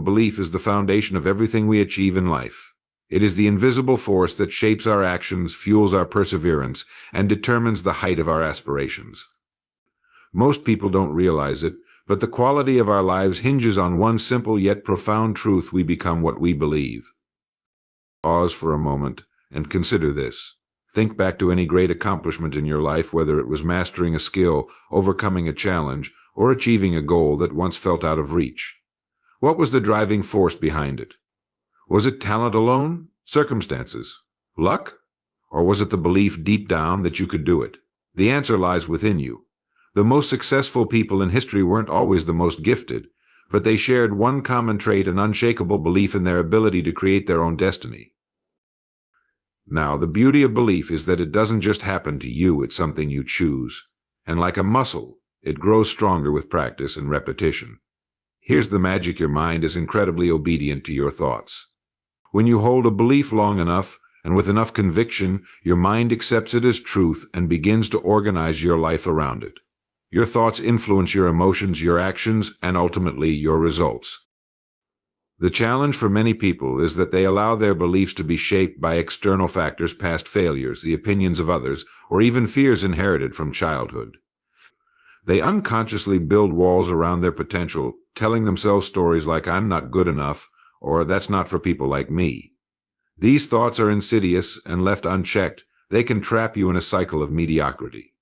Belief is the foundation of everything we achieve in life. It is the invisible force that shapes our actions, fuels our perseverance, and determines the height of our aspirations. Most people don't realize it, but the quality of our lives hinges on one simple yet profound truth: we become what we believe. Pause for a moment and consider this. Think back to any great accomplishment in your life, whether it was mastering a skill, overcoming a challenge, or achieving a goal that once felt out of reach. What was the driving force behind it? Was it talent alone, circumstances, luck? Or was it the belief deep down that you could do it? The answer lies within you. The most successful people in history weren't always the most gifted, but they shared one common trait: an unshakable belief in their ability to create their own destiny. Now, the beauty of belief is that it doesn't just happen to you, it's something you choose. And like a muscle, it grows stronger with practice and repetition. Here's the magic: your mind is incredibly obedient to your thoughts. When you hold a belief long enough, and with enough conviction, your mind accepts it as truth and begins to organize your life around it. Your thoughts influence your emotions, your actions, and ultimately your results. The challenge for many people is that they allow their beliefs to be shaped by external factors: past failures, the opinions of others, or even fears inherited from childhood. They unconsciously build walls around their potential, telling themselves stories like "I'm not good enough," or "that's not for people like me." These thoughts are insidious, and left unchecked, they can trap you in a cycle of mediocrity.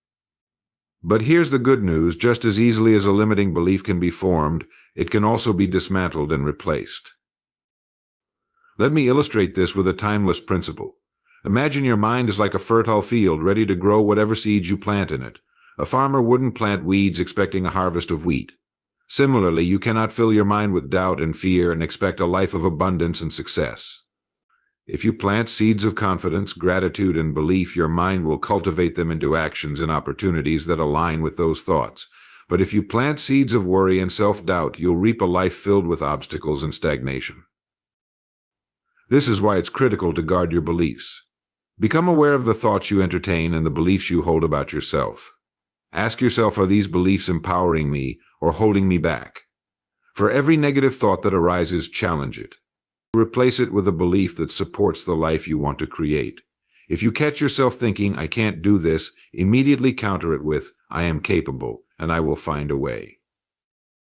But here's the good news: just as easily as a limiting belief can be formed, it can also be dismantled and replaced. Let me illustrate this with a timeless principle. Imagine your mind is like a fertile field ready to grow whatever seeds you plant in it. A farmer wouldn't plant weeds expecting a harvest of wheat. Similarly, you cannot fill your mind with doubt and fear and expect a life of abundance and success. If you plant seeds of confidence, gratitude, and belief, your mind will cultivate them into actions and opportunities that align with those thoughts. But if you plant seeds of worry and self-doubt, you'll reap a life filled with obstacles and stagnation. This is why it's critical to guard your beliefs. Become aware of the thoughts you entertain and the beliefs you hold about yourself. Ask yourself, are these beliefs empowering me or holding me back? For every negative thought that arises, challenge it. Replace it with a belief that supports the life you want to create. If you catch yourself thinking, "I can't do this," immediately counter it with, "I am capable, and I will find a way."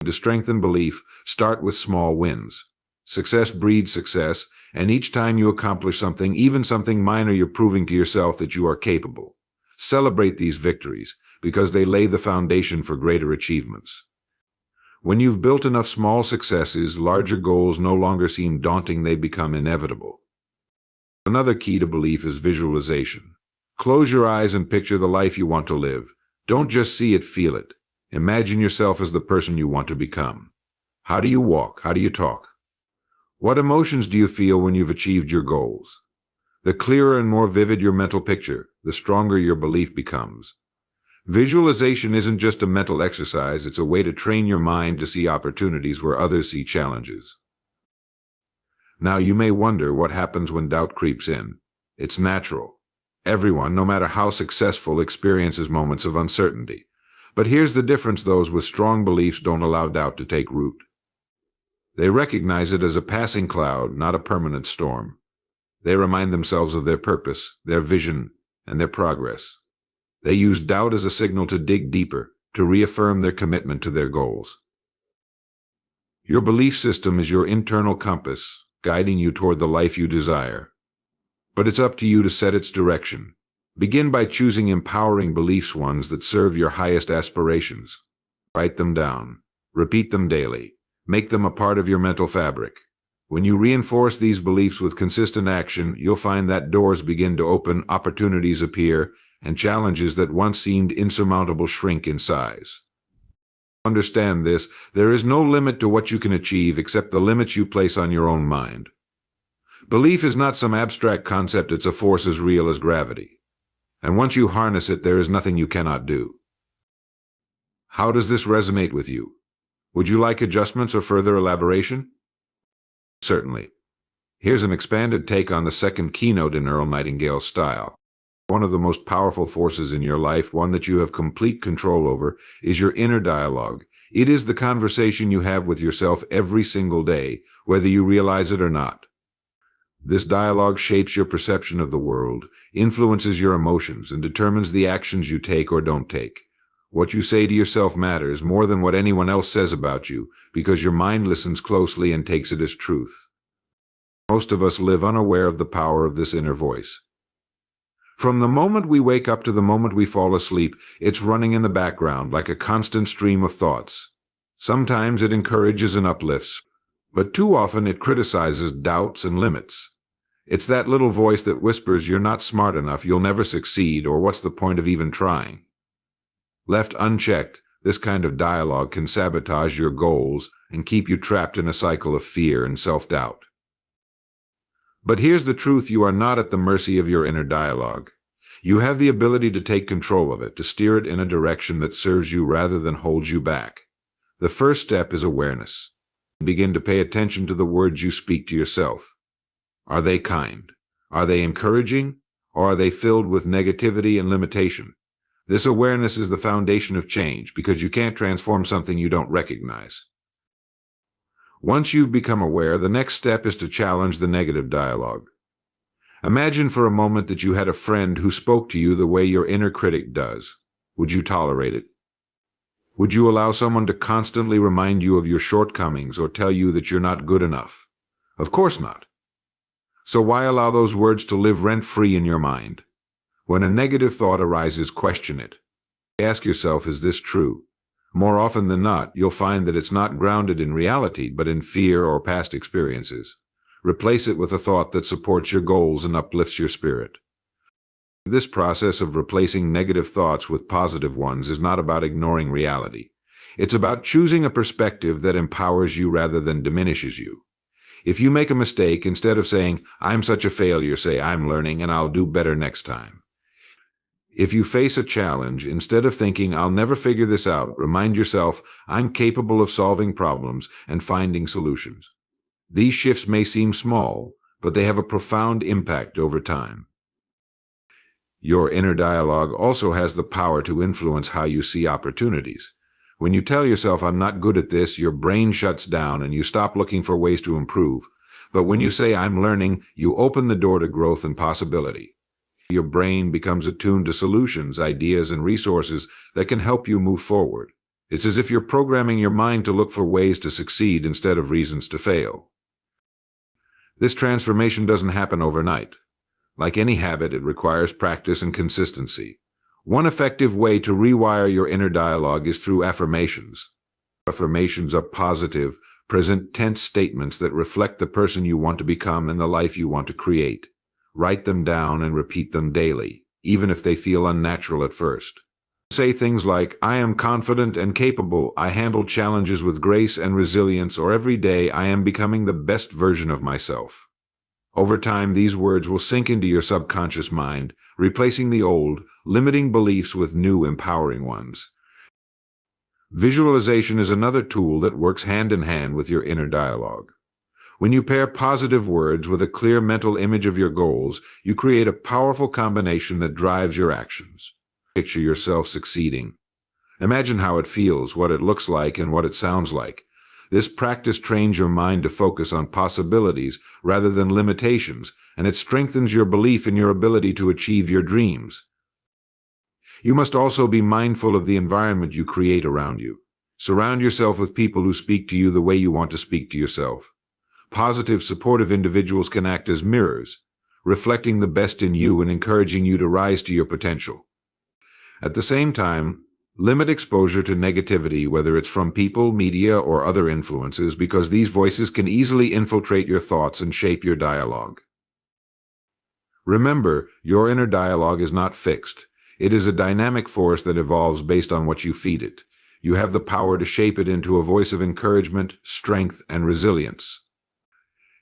To strengthen belief, start with small wins. Success breeds success, and each time you accomplish something, even something minor, you're proving to yourself that you are capable. Celebrate these victories, because they lay the foundation for greater achievements. When you've built enough small successes, larger goals no longer seem daunting, they become inevitable. Another key to belief is visualization. Close your eyes and picture the life you want to live. Don't just see it, feel it. Imagine yourself as the person you want to become. How do you walk? How do you talk? What emotions do you feel when you've achieved your goals? The clearer and more vivid your mental picture, the stronger your belief becomes. Visualization isn't just a mental exercise, it's a way to train your mind to see opportunities where others see challenges. Now, you may wonder what happens when doubt creeps in. It's natural. Everyone, no matter how successful, experiences moments of uncertainty. But here's the difference: those with strong beliefs don't allow doubt to take root. They recognize it as a passing cloud, not a permanent storm. They remind themselves of their purpose, their vision, and their progress. They use doubt as a signal to dig deeper, to reaffirm their commitment to their goals. Your belief system is your internal compass, guiding you toward the life you desire. But it's up to you to set its direction. Begin by choosing empowering beliefs, ones that serve your highest aspirations. Write them down. Repeat them daily. Make them a part of your mental fabric. When you reinforce these beliefs with consistent action, you'll find that doors begin to open, opportunities appear, and challenges that once seemed insurmountable shrink in size. Understand this: there is no limit to what you can achieve except the limits you place on your own mind. Belief is not some abstract concept, it's a force as real as gravity. And once you harness it, there is nothing you cannot do. How does this resonate with you? Would you like adjustments or further elaboration? Certainly. Here's an expanded take on the second keynote in Earl Nightingale's style. One of the most powerful forces in your life, one that you have complete control over, is your inner dialogue. It is the conversation you have with yourself every single day, whether you realize it or not. This dialogue shapes your perception of the world, influences your emotions, and determines the actions you take or don't take. What you say to yourself matters more than what anyone else says about you, because your mind listens closely and takes it as truth. Most of us live unaware of the power of this inner voice. From the moment we wake up to the moment we fall asleep, it's running in the background like a constant stream of thoughts. Sometimes it encourages and uplifts, but too often it criticizes, doubts, and limits. It's that little voice that whispers you're not smart enough, you'll never succeed, or what's the point of even trying? Left unchecked, this kind of dialogue can sabotage your goals and keep you trapped in a cycle of fear and self-doubt. But here's the truth: you are not at the mercy of your inner dialogue. You have the ability to take control of it, to steer it in a direction that serves you rather than holds you back. The first step is awareness. Begin to pay attention to the words you speak to yourself. Are they kind? Are they encouraging? Or are they filled with negativity and limitation? This awareness is the foundation of change, because you can't transform something you don't recognize. Once you've become aware, the next step is to challenge the negative dialogue. Imagine for a moment that you had a friend who spoke to you the way your inner critic does. Would you tolerate it? Would you allow someone to constantly remind you of your shortcomings or tell you that you're not good enough? Of course not. So why allow those words to live rent-free in your mind? When a negative thought arises, question it. Ask yourself, is this true? More often than not, you'll find that it's not grounded in reality, but in fear or past experiences. Replace it with a thought that supports your goals and uplifts your spirit. This process of replacing negative thoughts with positive ones is not about ignoring reality. It's about choosing a perspective that empowers you rather than diminishes you. If you make a mistake, instead of saying, "I'm such a failure," say, "I'm learning and I'll do better next time." If you face a challenge, instead of thinking, "I'll never figure this out," remind yourself, "I'm capable of solving problems and finding solutions." These shifts may seem small, but they have a profound impact over time. Your inner dialogue also has the power to influence how you see opportunities. When you tell yourself, "I'm not good at this," your brain shuts down and you stop looking for ways to improve. But when you say, "I'm learning," you open the door to growth and possibility. Your brain becomes attuned to solutions, ideas, and resources that can help you move forward. It's as if you're programming your mind to look for ways to succeed instead of reasons to fail. This transformation doesn't happen overnight. Like any habit, it requires practice and consistency. One effective way to rewire your inner dialogue is through affirmations. Affirmations are positive, present tense statements that reflect the person you want to become and the life you want to create. Write them down and repeat them daily, even if they feel unnatural at first. Say things like, "I am confident and capable," "I handle challenges with grace and resilience," or "Every day I am becoming the best version of myself." Over time, these words will sink into your subconscious mind, replacing the old, limiting beliefs with new, empowering ones. Visualization is another tool that works hand in hand with your inner dialogue. When you pair positive words with a clear mental image of your goals, you create a powerful combination that drives your actions. Picture yourself succeeding. Imagine how it feels, what it looks like, and what it sounds like. This practice trains your mind to focus on possibilities rather than limitations, and it strengthens your belief in your ability to achieve your dreams. You must also be mindful of the environment you create around you. Surround yourself with people who speak to you the way you want to speak to yourself. Positive, supportive individuals can act as mirrors, reflecting the best in you and encouraging you to rise to your potential. At the same time, limit exposure to negativity, whether it's from people, media, or other influences, because these voices can easily infiltrate your thoughts and shape your dialogue. Remember, your inner dialogue is not fixed. It is a dynamic force that evolves based on what you feed it. You have the power to shape it into a voice of encouragement, strength, and resilience.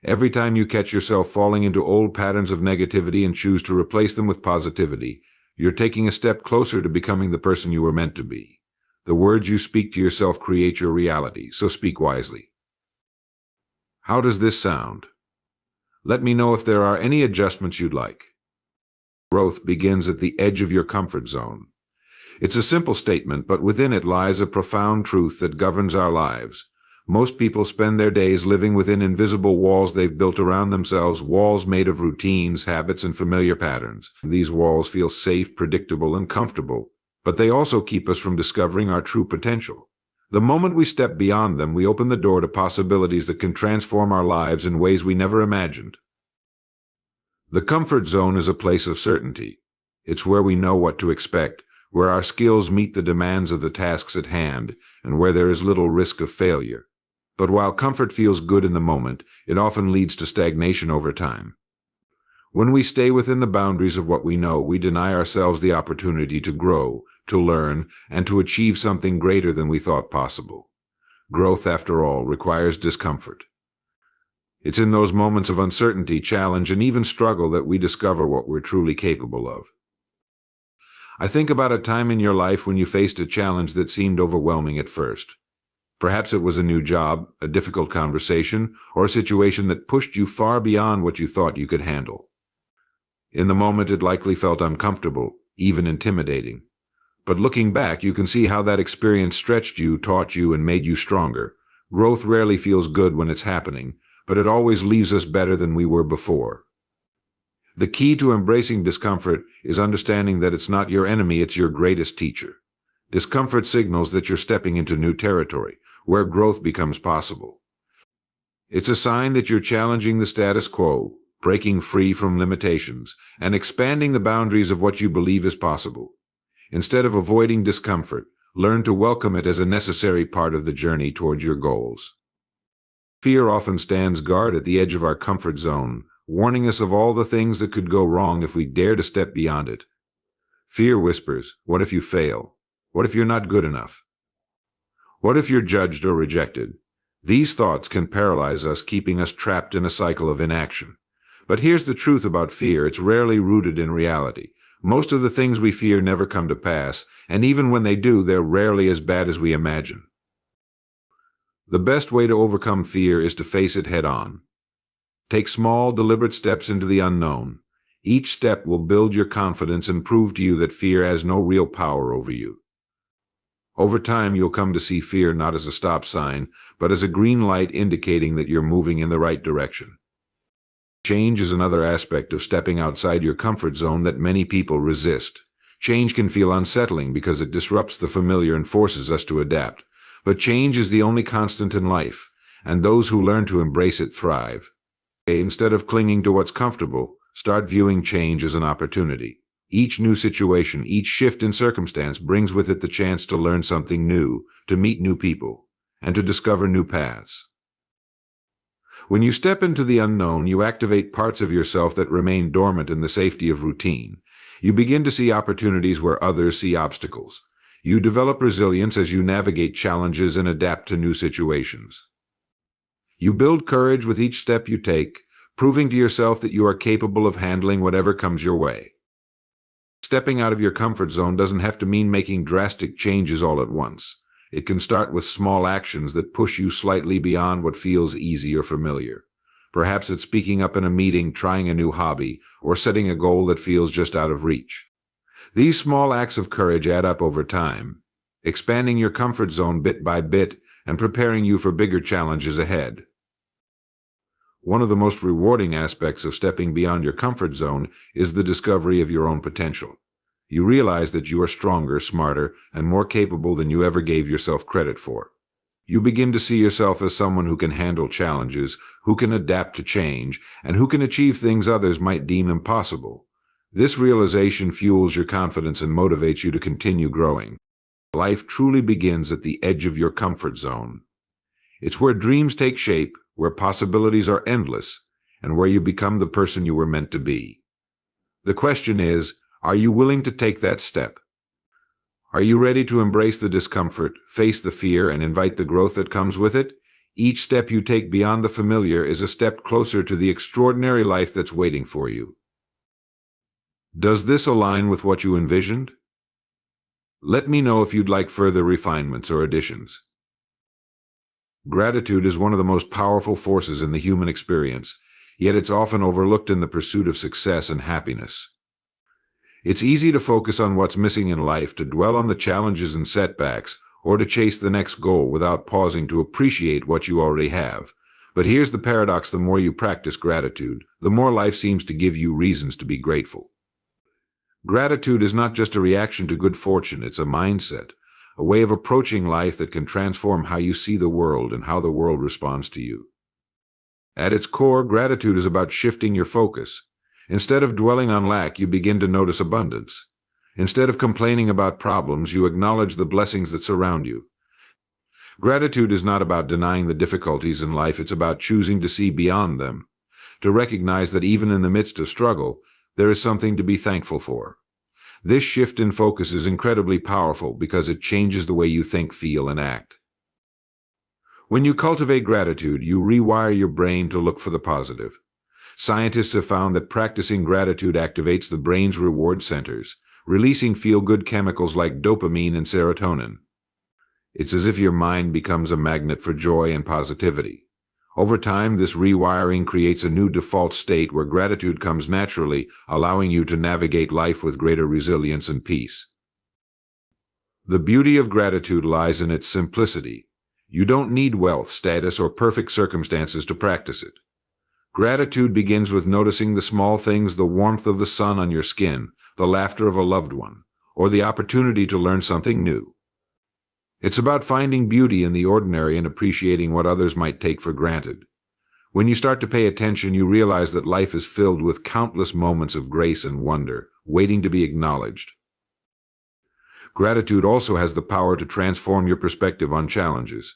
Every time you catch yourself falling into old patterns of negativity and choose to replace them with positivity, you're taking a step closer to becoming the person you were meant to be. The words you speak to yourself create your reality, so speak wisely. How does this sound? Let me know if there are any adjustments you'd like. Growth begins at the edge of your comfort zone. It's a simple statement, but within it lies a profound truth that governs our lives. Most people spend their days living within invisible walls they've built around themselves, walls made of routines, habits, and familiar patterns. These walls feel safe, predictable, and comfortable, but they also keep us from discovering our true potential. The moment we step beyond them, we open the door to possibilities that can transform our lives in ways we never imagined. The comfort zone is a place of certainty. It's where we know what to expect, where our skills meet the demands of the tasks at hand, and where there is little risk of failure. But while comfort feels good in the moment, it often leads to stagnation over time. When we stay within the boundaries of what we know, we deny ourselves the opportunity to grow, to learn, and to achieve something greater than we thought possible. Growth, after all, requires discomfort. It's in those moments of uncertainty, challenge, and even struggle that we discover what we're truly capable of. I think about a time in your life when you faced a challenge that seemed overwhelming at first. Perhaps it was a new job, a difficult conversation, or a situation that pushed you far beyond what you thought you could handle. In the moment, it likely felt uncomfortable, even intimidating. But looking back, you can see how that experience stretched you, taught you, and made you stronger. Growth rarely feels good when it's happening, but it always leaves us better than we were before. The key to embracing discomfort is understanding that it's not your enemy, it's your greatest teacher. Discomfort signals that you're stepping into new territory, where growth becomes possible. It's a sign that you're challenging the status quo, breaking free from limitations, and expanding the boundaries of what you believe is possible. Instead of avoiding discomfort, learn to welcome it as a necessary part of the journey towards your goals. Fear often stands guard at the edge of our comfort zone, warning us of all the things that could go wrong if we dare to step beyond it. Fear whispers, what if you fail? What if you're not good enough? What if you're judged or rejected? These thoughts can paralyze us, keeping us trapped in a cycle of inaction. But here's the truth about fear, it's rarely rooted in reality. Most of the things we fear never come to pass, and even when they do, they're rarely as bad as we imagine. The best way to overcome fear is to face it head on. Take small, deliberate steps into the unknown. Each step will build your confidence and prove to you that fear has no real power over you. Over time, you'll come to see fear not as a stop sign, but as a green light indicating that you're moving in the right direction. Change is another aspect of stepping outside your comfort zone that many people resist. Change can feel unsettling because it disrupts the familiar and forces us to adapt. But change is the only constant in life, and those who learn to embrace it thrive. Instead of clinging to what's comfortable, start viewing change as an opportunity. Each new situation, each shift in circumstance brings with it the chance to learn something new, to meet new people, and to discover new paths. When you step into the unknown, you activate parts of yourself that remain dormant in the safety of routine. You begin to see opportunities where others see obstacles. You develop resilience as you navigate challenges and adapt to new situations. You build courage with each step you take, proving to yourself that you are capable of handling whatever comes your way. Stepping out of your comfort zone doesn't have to mean making drastic changes all at once. It can start with small actions that push you slightly beyond what feels easy or familiar. Perhaps it's speaking up in a meeting, trying a new hobby, or setting a goal that feels just out of reach. These small acts of courage add up over time, expanding your comfort zone bit by bit and preparing you for bigger challenges ahead. One of the most rewarding aspects of stepping beyond your comfort zone is the discovery of your own potential. You realize that you are stronger, smarter, and more capable than you ever gave yourself credit for. You begin to see yourself as someone who can handle challenges, who can adapt to change, and who can achieve things others might deem impossible. This realization fuels your confidence and motivates you to continue growing. Life truly begins at the edge of your comfort zone. It's where dreams take shape, where possibilities are endless, and where you become the person you were meant to be. The question is, are you willing to take that step? Are you ready to embrace the discomfort, face the fear, and invite the growth that comes with it? Each step you take beyond the familiar is a step closer to the extraordinary life that's waiting for you. Does this align with what you envisioned? Let me know if you'd like further refinements or additions. Gratitude is one of the most powerful forces in the human experience, yet it's often overlooked in the pursuit of success and happiness. It's easy to focus on what's missing in life, to dwell on the challenges and setbacks, or to chase the next goal without pausing to appreciate what you already have. But here's the paradox: the more you practice gratitude, the more life seems to give you reasons to be grateful. Gratitude is not just a reaction to good fortune, it's a mindset, a way of approaching life that can transform how you see the world and how the world responds to you. At its core, gratitude is about shifting your focus. Instead of dwelling on lack, you begin to notice abundance. Instead of complaining about problems, you acknowledge the blessings that surround you. Gratitude is not about denying the difficulties in life, it's about choosing to see beyond them, to recognize that even in the midst of struggle, there is something to be thankful for. This shift in focus is incredibly powerful because it changes the way you think, feel, and act. When you cultivate gratitude, you rewire your brain to look for the positive. Scientists have found that practicing gratitude activates the brain's reward centers, releasing feel-good chemicals like dopamine and serotonin. It's as if your mind becomes a magnet for joy and positivity. Over time, this rewiring creates a new default state where gratitude comes naturally, allowing you to navigate life with greater resilience and peace. The beauty of gratitude lies in its simplicity. You don't need wealth, status, or perfect circumstances to practice it. Gratitude begins with noticing the small things: the warmth of the sun on your skin, the laughter of a loved one, or the opportunity to learn something new. It's about finding beauty in the ordinary and appreciating what others might take for granted. When you start to pay attention, you realize that life is filled with countless moments of grace and wonder, waiting to be acknowledged. Gratitude also has the power to transform your perspective on challenges.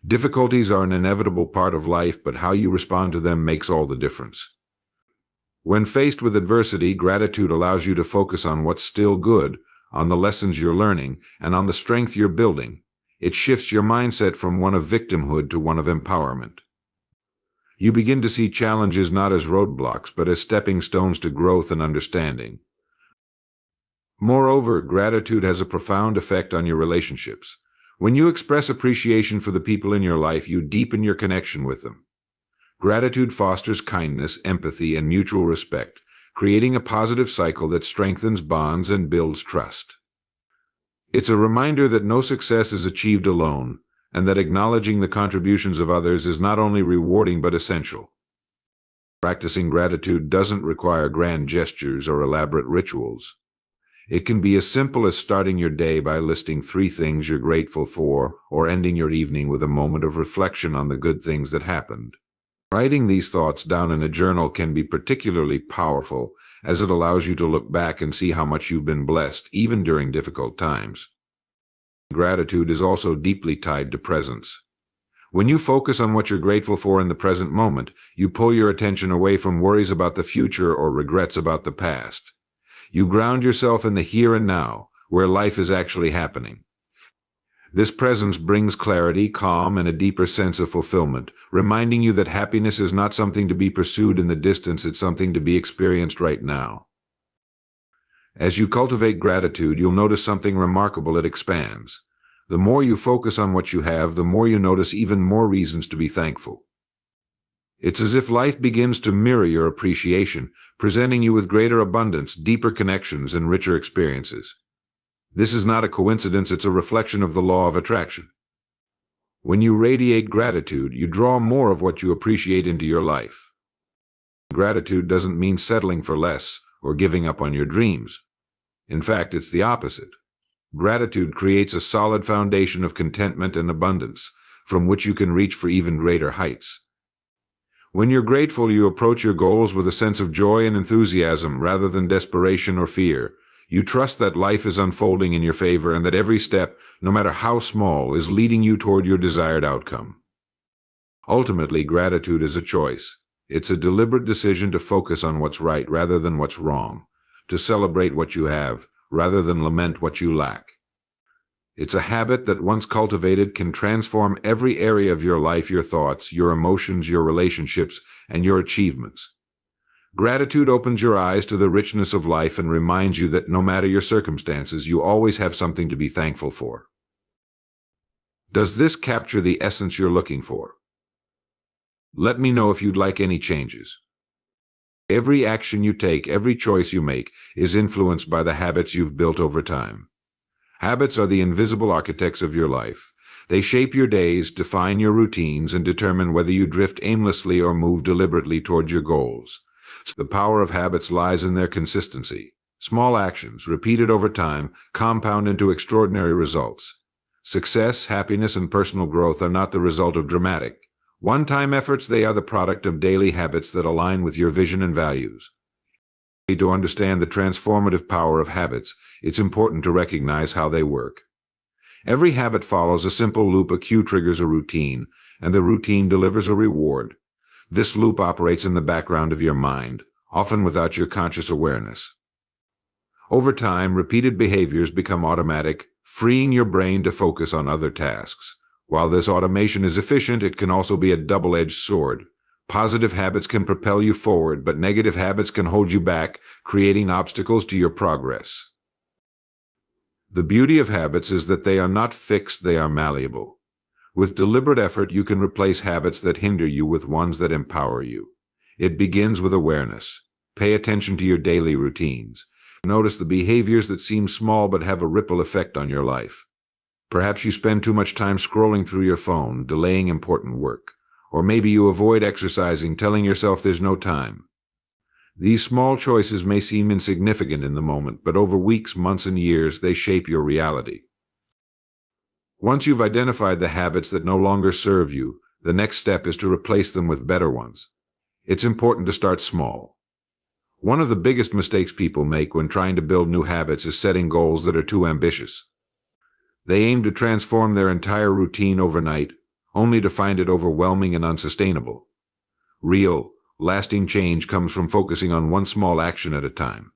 Difficulties are an inevitable part of life, but how you respond to them makes all the difference. When faced with adversity, gratitude allows you to focus on what's still good, on the lessons you're learning, and on the strength you're building. It shifts your mindset from one of victimhood to one of empowerment. You begin to see challenges not as roadblocks, but as stepping stones to growth and understanding. Moreover, gratitude has a profound effect on your relationships. When you express appreciation for the people in your life, you deepen your connection with them. Gratitude fosters kindness, empathy, and mutual respect, creating a positive cycle that strengthens bonds and builds trust. It's a reminder that no success is achieved alone, and that acknowledging the contributions of others is not only rewarding but essential. Practicing gratitude doesn't require grand gestures or elaborate rituals. It can be as simple as starting your day by listing 3 things you're grateful for, or ending your evening with a moment of reflection on the good things that happened. Writing these thoughts down in a journal can be particularly powerful, as it allows you to look back and see how much you've been blessed, even during difficult times. Gratitude is also deeply tied to presence. When you focus on what you're grateful for in the present moment, you pull your attention away from worries about the future or regrets about the past. You ground yourself in the here and now, where life is actually happening. This presence brings clarity, calm, and a deeper sense of fulfillment, reminding you that happiness is not something to be pursued in the distance, it's something to be experienced right now. As you cultivate gratitude, you'll notice something remarkable: it expands. The more you focus on what you have, the more you notice even more reasons to be thankful. It's as if life begins to mirror your appreciation, presenting you with greater abundance, deeper connections, and richer experiences. This is not a coincidence, it's a reflection of the law of attraction. When you radiate gratitude, you draw more of what you appreciate into your life. Gratitude doesn't mean settling for less or giving up on your dreams. In fact, it's the opposite. Gratitude creates a solid foundation of contentment and abundance, from which you can reach for even greater heights. When you're grateful, you approach your goals with a sense of joy and enthusiasm rather than desperation or fear. You trust that life is unfolding in your favor and that every step, no matter how small, is leading you toward your desired outcome. Ultimately, gratitude is a choice. It's a deliberate decision to focus on what's right rather than what's wrong, to celebrate what you have rather than lament what you lack. It's a habit that, once cultivated, can transform every area of your life: your thoughts, your emotions, your relationships, and your achievements. Gratitude opens your eyes to the richness of life and reminds you that no matter your circumstances, you always have something to be thankful for. Does this capture the essence you're looking for? Let me know if you'd like any changes. Every action you take, every choice you make, is influenced by the habits you've built over time. Habits are the invisible architects of your life. They shape your days, define your routines, and determine whether you drift aimlessly or move deliberately toward your goals. The power of habits lies in their consistency. Small actions, repeated over time, compound into extraordinary results. Success, happiness, and personal growth are not the result of dramatic, one-time efforts. They are the product of daily habits that align with your vision and values. To understand the transformative power of habits, it's important to recognize how they work. Every habit follows a simple loop. A cue triggers a routine, and the routine delivers a reward. This loop operates in the background of your mind, often without your conscious awareness. Over time, repeated behaviors become automatic, freeing your brain to focus on other tasks. While this automation is efficient, it can also be a double-edged sword. Positive habits can propel you forward, but negative habits can hold you back, creating obstacles to your progress. The beauty of habits is that they are not fixed, they are malleable. With deliberate effort, you can replace habits that hinder you with ones that empower you. It begins with awareness. Pay attention to your daily routines. Notice the behaviors that seem small but have a ripple effect on your life. Perhaps you spend too much time scrolling through your phone, delaying important work. Or maybe you avoid exercising, telling yourself there's no time. These small choices may seem insignificant in the moment, but over weeks, months, and years, they shape your reality. Once you've identified the habits that no longer serve you, the next step is to replace them with better ones. It's important to start small. One of the biggest mistakes people make when trying to build new habits is setting goals that are too ambitious. They aim to transform their entire routine overnight, only to find it overwhelming and unsustainable. Real, lasting change comes from focusing on one small action at a time.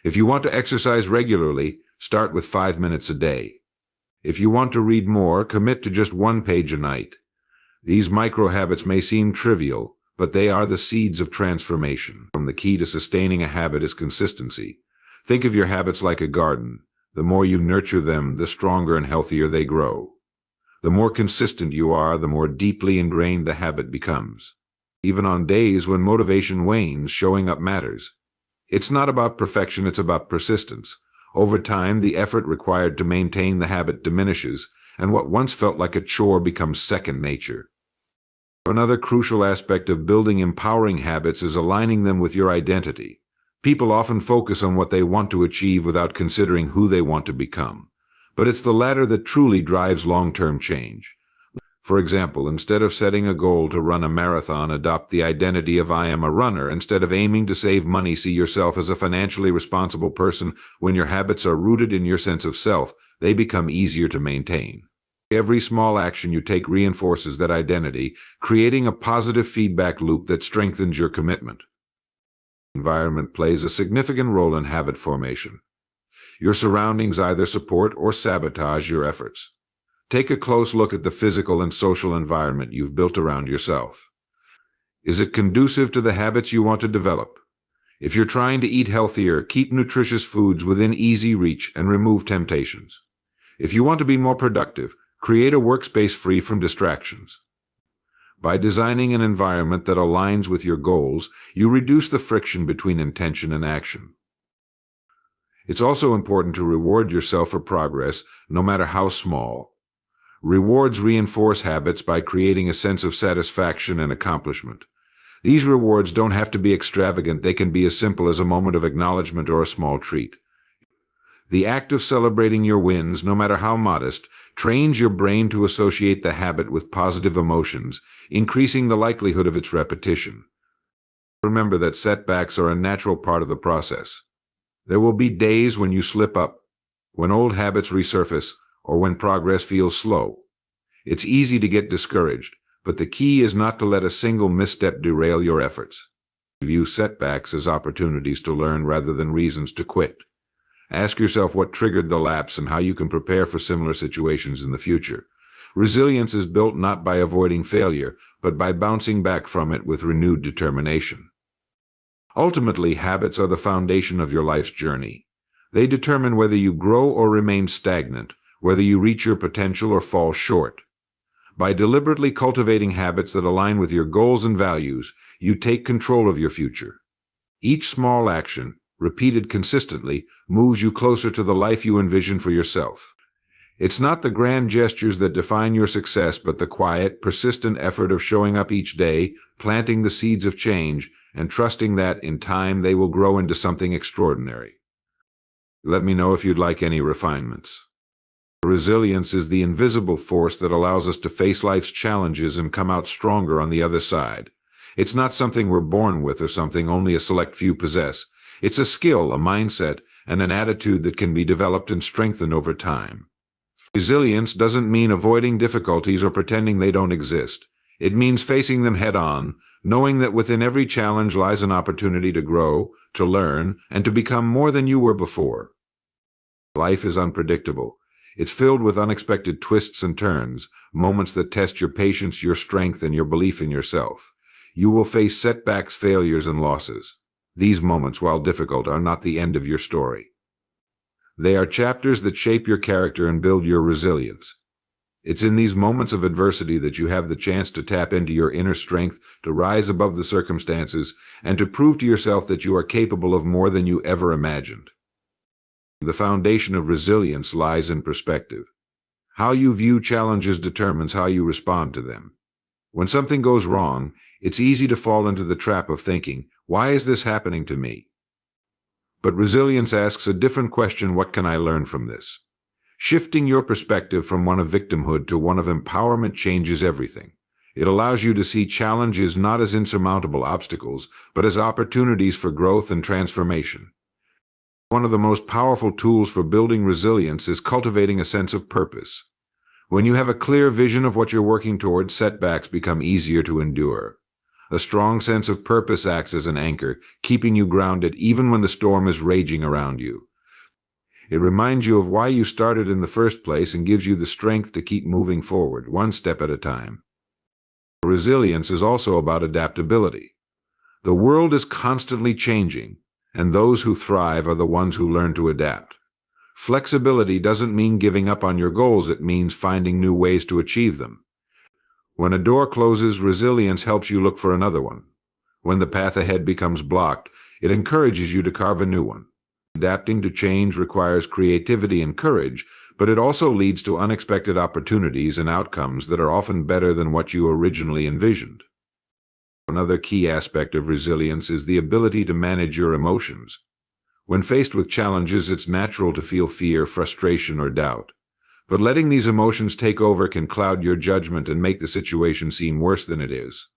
If you want to exercise regularly, start with 5 minutes a day. If you want to read more, commit to just 1 page a night. These micro habits may seem trivial, but they are the seeds of transformation. The key to sustaining a habit is consistency. Think of your habits like a garden. The more you nurture them, the stronger and healthier they grow. The more consistent you are, the more deeply ingrained the habit becomes. Even on days when motivation wanes, showing up matters. It's not about perfection, it's about persistence. Over time, the effort required to maintain the habit diminishes, and what once felt like a chore becomes second nature. Another crucial aspect of building empowering habits is aligning them with your identity. People often focus on what they want to achieve without considering who they want to become. But it's the latter that truly drives long-term change. For example, instead of setting a goal to run a marathon, adopt the identity of "I am a runner." Instead of aiming to save money, see yourself as a financially responsible person. When your habits are rooted in your sense of self, they become easier to maintain. Every small action you take reinforces that identity, creating a positive feedback loop that strengthens your commitment. Environment plays a significant role in habit formation. Your surroundings either support or sabotage your efforts. Take a close look at the physical and social environment you've built around yourself. Is it conducive to the habits you want to develop? If you're trying to eat healthier, keep nutritious foods within easy reach and remove temptations. If you want to be more productive, create a workspace free from distractions. By designing an environment that aligns with your goals, you reduce the friction between intention and action. It's also important to reward yourself for progress, no matter how small. Rewards reinforce habits by creating a sense of satisfaction and accomplishment. These rewards don't have to be extravagant, they can be as simple as a moment of acknowledgement or a small treat. The act of celebrating your wins, no matter how modest, trains your brain to associate the habit with positive emotions, increasing the likelihood of its repetition. Remember that setbacks are a natural part of the process. There will be days when you slip up, when old habits resurface, or when progress feels slow. It's easy to get discouraged, but the key is not to let a single misstep derail your efforts. View setbacks as opportunities to learn rather than reasons to quit. Ask yourself what triggered the lapse and how you can prepare for similar situations in the future. Resilience is built not by avoiding failure, but by bouncing back from it with renewed determination. Ultimately, habits are the foundation of your life's journey. They determine whether you grow or remain stagnant, whether you reach your potential or fall short. By deliberately cultivating habits that align with your goals and values, you take control of your future. Each small action, repeated consistently, moves you closer to the life you envision for yourself. It's not the grand gestures that define your success, but the quiet, persistent effort of showing up each day, planting the seeds of change, and trusting that, in time, they will grow into something extraordinary. Let me know if you'd like any refinements. Resilience is the invisible force that allows us to face life's challenges and come out stronger on the other side. It's not something we're born with or something only a select few possess. It's a skill, a mindset, and an attitude that can be developed and strengthened over time. Resilience doesn't mean avoiding difficulties or pretending they don't exist. It means facing them head-on, knowing that within every challenge lies an opportunity to grow, to learn, and to become more than you were before. Life is unpredictable. It's filled with unexpected twists and turns, moments that test your patience, your strength, and your belief in yourself. You will face setbacks, failures, and losses. These moments, while difficult, are not the end of your story. They are chapters that shape your character and build your resilience. It's in these moments of adversity that you have the chance to tap into your inner strength, to rise above the circumstances, and to prove to yourself that you are capable of more than you ever imagined. The foundation of resilience lies in perspective. How you view challenges determines how you respond to them. When something goes wrong, it's easy to fall into the trap of thinking, "Why is this happening to me?" But resilience asks a different question: what can I learn from this? Shifting your perspective from one of victimhood to one of empowerment changes everything. It allows you to see challenges not as insurmountable obstacles, but as opportunities for growth and transformation. One of the most powerful tools for building resilience is cultivating a sense of purpose. When you have a clear vision of what you're working toward, setbacks become easier to endure. A strong sense of purpose acts as an anchor, keeping you grounded even when the storm is raging around you. It reminds you of why you started in the first place and gives you the strength to keep moving forward, one step at a time. Resilience is also about adaptability. The world is constantly changing, and those who thrive are the ones who learn to adapt. Flexibility doesn't mean giving up on your goals, it means finding new ways to achieve them. When a door closes, resilience helps you look for another one. When the path ahead becomes blocked, it encourages you to carve a new one. Adapting to change requires creativity and courage, but it also leads to unexpected opportunities and outcomes that are often better than what you originally envisioned. Another key aspect of resilience is the ability to manage your emotions. When faced with challenges, it's natural to feel fear, frustration, or doubt. But letting these emotions take over can cloud your judgment and make the situation seem worse than it is.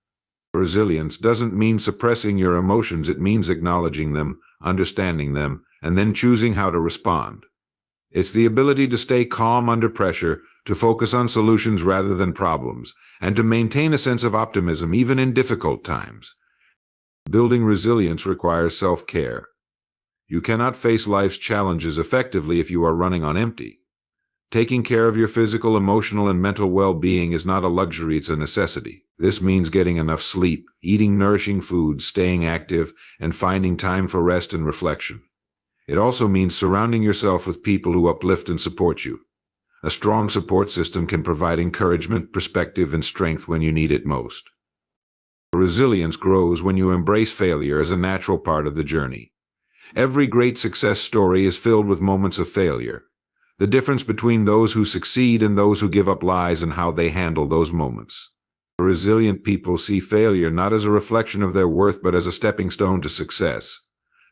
Resilience doesn't mean suppressing your emotions, it means acknowledging them, understanding them, and then choosing how to respond. It's the ability to stay calm under pressure, to focus on solutions rather than problems, and to maintain a sense of optimism even in difficult times. Building resilience requires self-care. You cannot face life's challenges effectively if you are running on empty. Taking care of your physical, emotional, and mental well-being is not a luxury, it's a necessity. This means getting enough sleep, eating nourishing foods, staying active, and finding time for rest and reflection. It also means surrounding yourself with people who uplift and support you. A strong support system can provide encouragement, perspective, and strength when you need it most. Resilience grows when you embrace failure as a natural part of the journey. Every great success story is filled with moments of failure. The difference between those who succeed and those who give up lies in how they handle those moments. Resilient people see failure not as a reflection of their worth but as a stepping stone to success.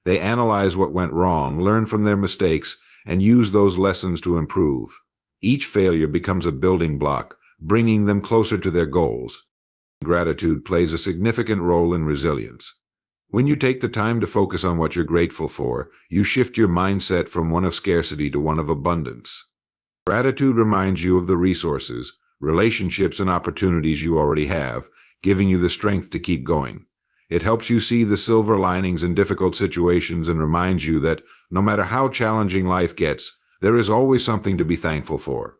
They analyze what went wrong, learn from their mistakes, and use those lessons to improve. Each failure becomes a building block, bringing them closer to their goals. Gratitude plays a significant role in resilience. When you take the time to focus on what you're grateful for, you shift your mindset from one of scarcity to one of abundance. Gratitude reminds you of the resources, relationships, and opportunities you already have, giving you the strength to keep going. It helps you see the silver linings in difficult situations and reminds you that, no matter how challenging life gets, there is always something to be thankful for.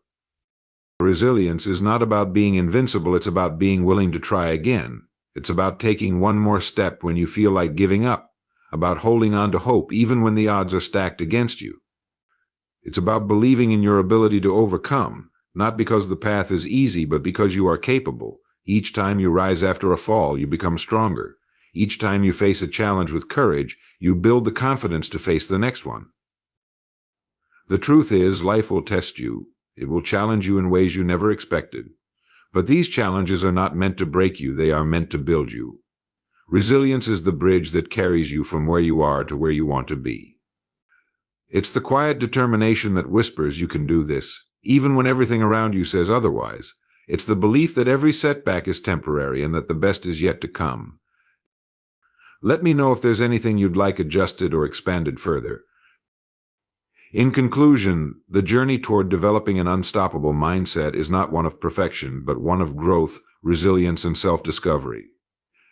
Resilience is not about being invincible, it's about being willing to try again. It's about taking one more step when you feel like giving up, about holding on to hope even when the odds are stacked against you. It's about believing in your ability to overcome, not because the path is easy, but because you are capable. Each time you rise after a fall, you become stronger. Each time you face a challenge with courage, you build the confidence to face the next one. The truth is, life will test you. It will challenge you in ways you never expected. But these challenges are not meant to break you, they are meant to build you. Resilience is the bridge that carries you from where you are to where you want to be. It's the quiet determination that whispers you can do this, even when everything around you says otherwise. It's the belief that every setback is temporary and that the best is yet to come. Let me know if there's anything you'd like adjusted or expanded further. In conclusion, the journey toward developing an unstoppable mindset is not one of perfection, but one of growth, resilience, and self-discovery.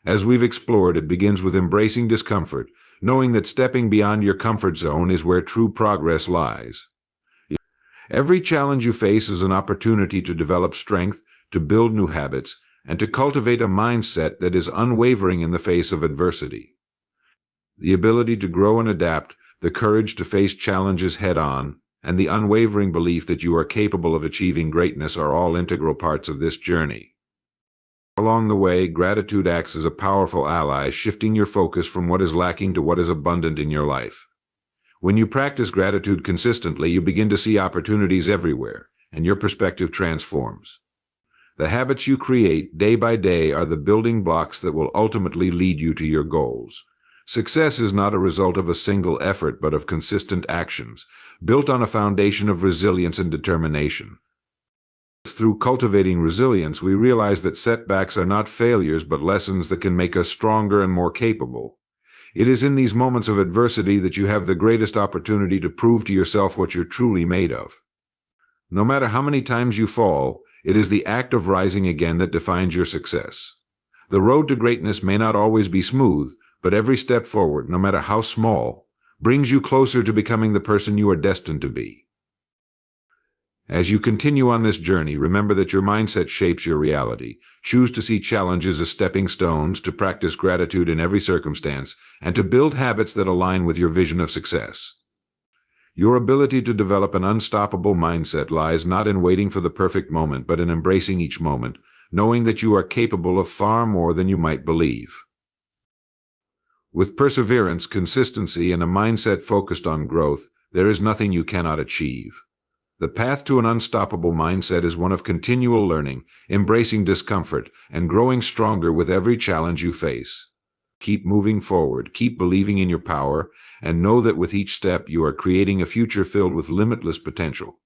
As we've explored, it begins with embracing discomfort, knowing that stepping beyond your comfort zone is where true progress lies. Every challenge you face is an opportunity to develop strength, to build new habits, and to cultivate a mindset that is unwavering in the face of adversity. The ability to grow and adapt, the courage to face challenges head-on, and the unwavering belief that you are capable of achieving greatness are all integral parts of this journey. Along the way, gratitude acts as a powerful ally, shifting your focus from what is lacking to what is abundant in your life. When you practice gratitude consistently, you begin to see opportunities everywhere, and your perspective transforms. The habits you create day by day are the building blocks that will ultimately lead you to your goals. Success is not a result of a single effort, but of consistent actions, built on a foundation of resilience and determination. Through cultivating resilience, we realize that setbacks are not failures, but lessons that can make us stronger and more capable. It is in these moments of adversity that you have the greatest opportunity to prove to yourself what you're truly made of. No matter how many times you fall, it is the act of rising again that defines your success. The road to greatness may not always be smooth, but every step forward, no matter how small, brings you closer to becoming the person you are destined to be. As you continue on this journey, remember that your mindset shapes your reality. Choose to see challenges as stepping stones, to practice gratitude in every circumstance, and to build habits that align with your vision of success. Your ability to develop an unstoppable mindset lies not in waiting for the perfect moment, but in embracing each moment, knowing that you are capable of far more than you might believe. With perseverance, consistency, and a mindset focused on growth, there is nothing you cannot achieve. The path to an unstoppable mindset is one of continual learning, embracing discomfort, and growing stronger with every challenge you face. Keep moving forward, keep believing in your power, and know that with each step you are creating a future filled with limitless potential.